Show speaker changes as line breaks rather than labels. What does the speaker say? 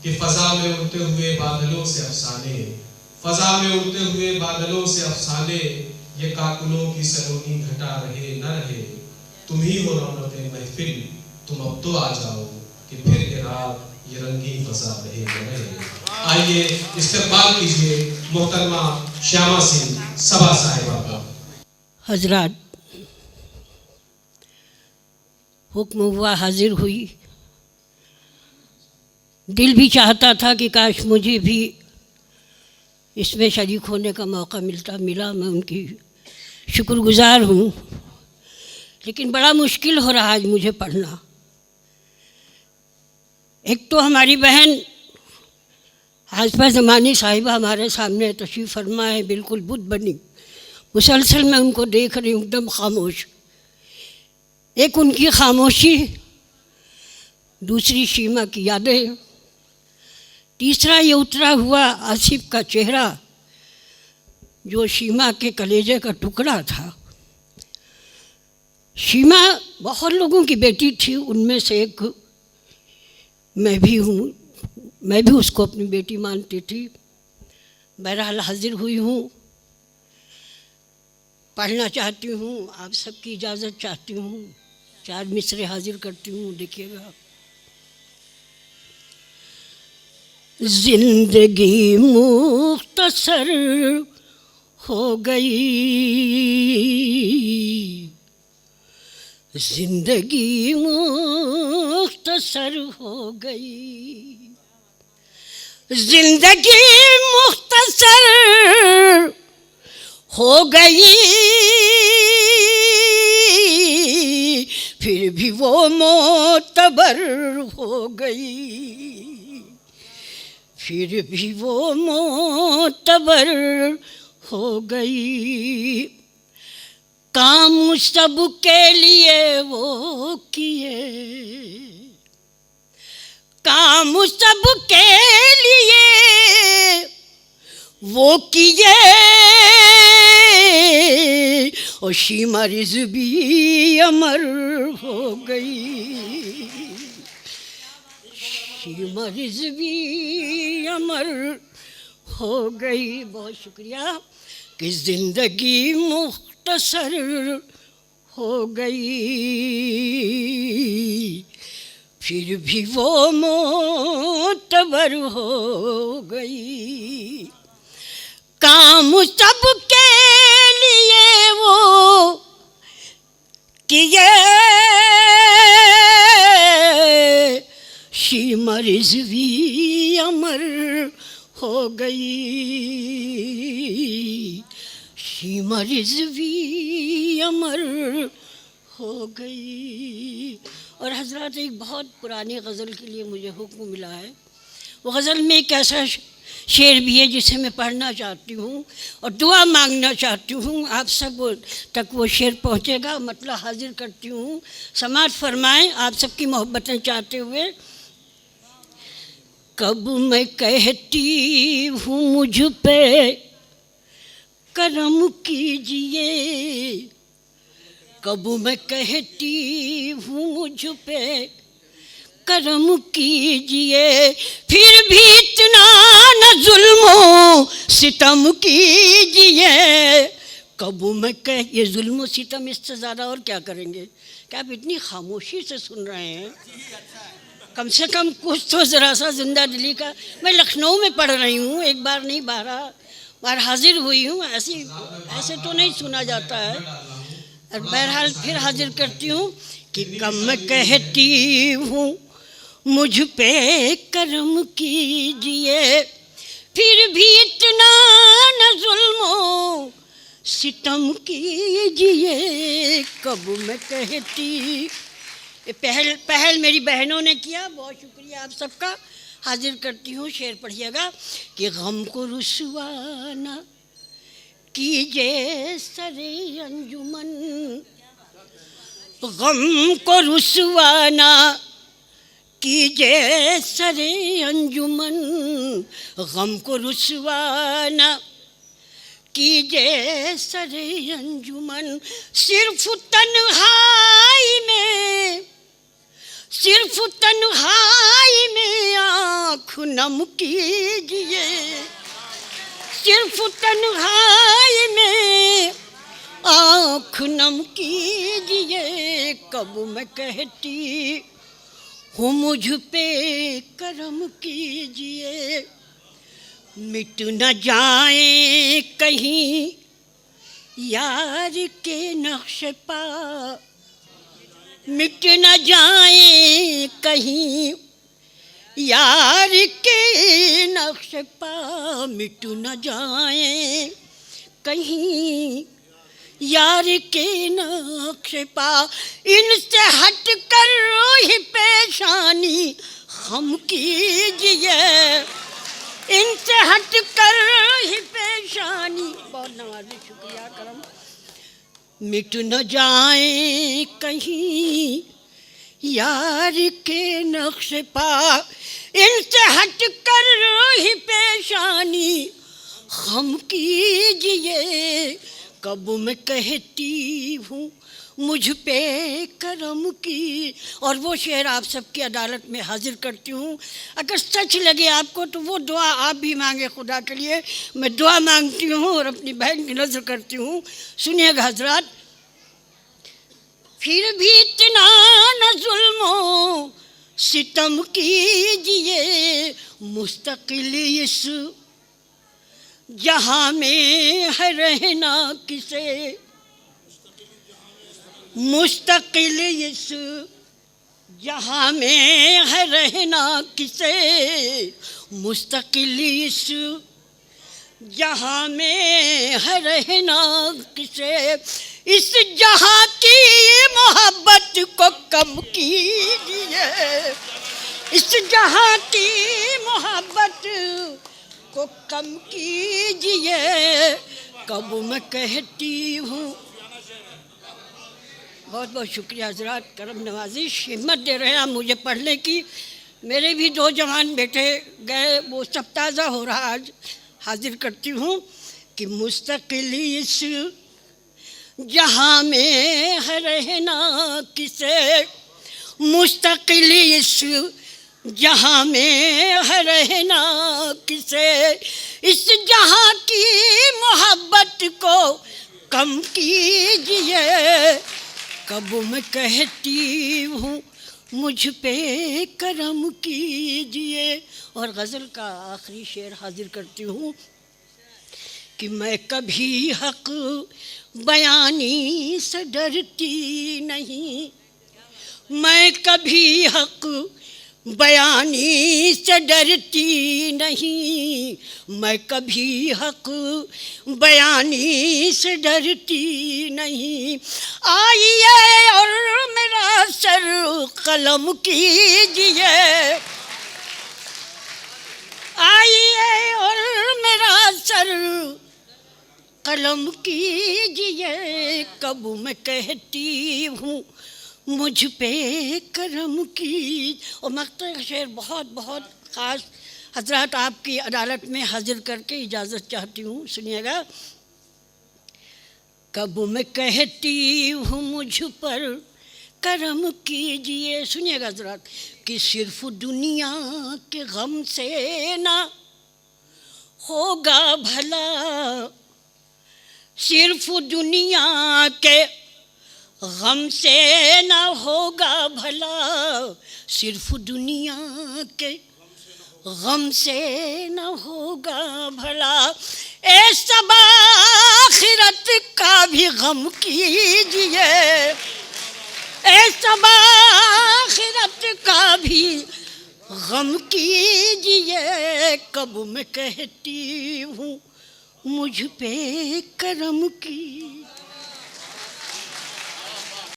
कि फजा में उड़ते हुए बादलों से अफसाने, फजा में उड़ते हुए बादलों से अफसाने, ये काकुलों की सलोनी घटा रहे न रहे, तुम ही हो रौनक़े महफिल, तुम अब तो आ जाओ कि फिर ये रात ये रंगीन फजा रहे न रहे। आइए इस्तकबाल कीजिए मोहतरमा श्यामा सिंह सबा साहिबा का।
हजरात, हुक्म हुआ, हाजिर हुई। दिल भी चाहता था कि काश मुझे भी इसमें शरीक होने का मौका मिला। मैं उनकी शुक्रगुजार हूँ, लेकिन बड़ा मुश्किल हो रहा आज मुझे पढ़ना। एक तो हमारी बहन हाजफा ज़मानी साहिबा हमारे सामने तशरीफ़ फरमा है, बिल्कुल बुत बनी। मुसलसल मैं उनको देख रही हूँ, एकदम खामोश। एक उनकी खामोशी, दूसरी शीमा की यादें, तीसरा ये उतरा हुआ आसिफ का चेहरा जो शीमा के कलेजे का टुकड़ा था। शीमा बहुत लोगों की बेटी थी, उनमें से एक मैं भी हूँ। मैं भी उसको अपनी बेटी मानती थी। बहरहाल हाजिर हुई हूँ, पढ़ना चाहती हूँ, आप सबकी इजाज़त चाहती हूँ। 4 मिसरे हाजिर करती हूँ, देखिएगा। जिंदगी मुख्तसर हो गई, जिंदगी मुख्तसर हो गई, जिंदगी मुख्तसर हो गई, फिर भी वो मोतबर हो गई, फिर भी वो मोतबर हो गई। काम सब के लिए वो किए, काम सब के लिए वो किए, और शीमा रिज़वी अमर हो गई, शीमा रिज़वी अमर हो गई। बहुत शुक्रिया। कि ज़िंदगी मुख्तसर हो गई, फिर भी वो मोतबर हो गई। काम सब के लिए वो किए, शीमा रिज़वी अमर हो गई, शीमा रिज़वी अमर हो गई। और हजरत, एक बहुत पुरानी गज़ल के लिए मुझे हुक्म मिला है। वो गज़ल में एक ऐसा शेर भी है जिसे मैं पढ़ना चाहती हूँ और दुआ मांगना चाहती हूँ। आप सब तक वो शेर पहुँचेगा, मतलब हाजिर करती हूँ। समाअत फरमाएं आप सबकी मोहब्बतें चाहते हुए। कब मैं कहती हूँ मुझ पे करम कीजिए, कब मैं कहती हूँ मुझ पे करम कीजिए, फिर भी इतना न जुल्म सितम कीजिए। कब मैं ये जुल्म सितम, इससे ज़्यादा और क्या करेंगे? क्या आप इतनी खामोशी से सुन रहे हैं? कम से कम कुछ तो ज़रा सा जिंदा दिली का। मैं लखनऊ में पढ़ रही हूँ, एक बार नहीं 12 बार हाजिर हुई हूँ। ऐसे तो नहीं सुना जाता है। बहरहाल फिर हाजिर करती हूँ कि कम कहती हूँ मुझ पे करम कीजिए, फिर भी इतना न जुल्म सितम कीजिए। कब मैं कहती, पहल मेरी बहनों ने किया, बहुत शुक्रिया आप सबका। हाजिर करती हूँ, शेर पढ़िएगा कि गम को रुसवाना कीजिए सरे अंजुमन, गम को रुसवाना कीजिए सरे अंजुमन, गम को रुसवाना कीजिए सरे अंजुमन। सिर्फ तन्हाई में, सिर्फ तन्हाई में आँख नम कीजिए, सिर्फ तन्हाई में आँख नम कीजिए। कब मैं कहती हूँ मुझ पे करम कीजिए, मिट न जाए कहीं यार के नक्श पा, मिट न जाए कहीं यार के नक्श पा, मिट न जाए कहीं यार के नक्श पा। इनसे हट कर ही पेशानी हम कीजिए, इनसे हट कर ही पेशानी। बहुत नवाजी, शुक्रिया करम। मिट न जाए कहीं यार के नक्श पा, इनसे हट कर ही पेशानी हम कीजिए। कब मैं कहती हूँ मुझ पे करम की। और वो शेर आप सबकी अदालत में हाजिर करती हूँ। अगर सच लगे आपको तो वो दुआ आप भी मांगे खुदा के लिए। मैं दुआ मांगती हूँ और अपनी बहन की नज़र करती हूँ। सुनिएगा हजरात। फिर भी इतना न जुल्मो सितम कीजिए, मुस्तकिल इस जहाँ में है रहना किसे, मुस्तकिल इस जहाँ में है रहना किसे, मुस्तकिल इस जहाँ में है रहना किसे। इस जहाँ की मोहब्बत को कम कीजिए, इस जहाँ की मोहब्बत को कम कीजिए। कब मैं कहती हूँ। बहुत बहुत शुक्रिया हजरात, करम नवाजिश, हिम्मत दे रहे हैं आप मुझे पढ़ने की। मेरे भी 2 जवान बेटे गए, वो सब ताज़ा हो रहा। आज हाजिर करती हूँ कि मुस्तकिल इस जहाँ में है रहना किसे, मुस्तकिल इस जहाँ में है रहना किसे। इस जहाँ की मोहब्बत को कम कीजिए। कब मैं कहती हूँ मुझ पे करम कीजिए। और गज़ल का आखिरी शेर हाजिर करती हूँ कि मैं कभी हक बयानी से डरती नहीं, मैं कभी हक बयानी से डरती नहीं, मैं कभी हक बयानी से डरती नहीं। आइए और मेरा सर कलम कीजिए, आइए और मेरा सर कलम कीजिए। कब मैं कहती हूँ मुझ पे करम की। और मक़ता का शेर बहुत बहुत ख़ास हजरात आपकी अदालत में हाजिर करके इजाज़त चाहती हूँ। सुनिएगा। कब मैं कहती हूँ मुझ पर करम कीजिए। सुनिएगा हजरात कि सिर्फ दुनिया के गम से ना होगा भला, सिर्फ दुनिया के गम से ना होगा भला, सिर्फ दुनिया के गम से न होगा भला। ए सब आखिरत का भी गम कीजिए, ए सब आखिरत का भी गम कीजिए। कब मैं कहती हूँ मुझ पे करम की।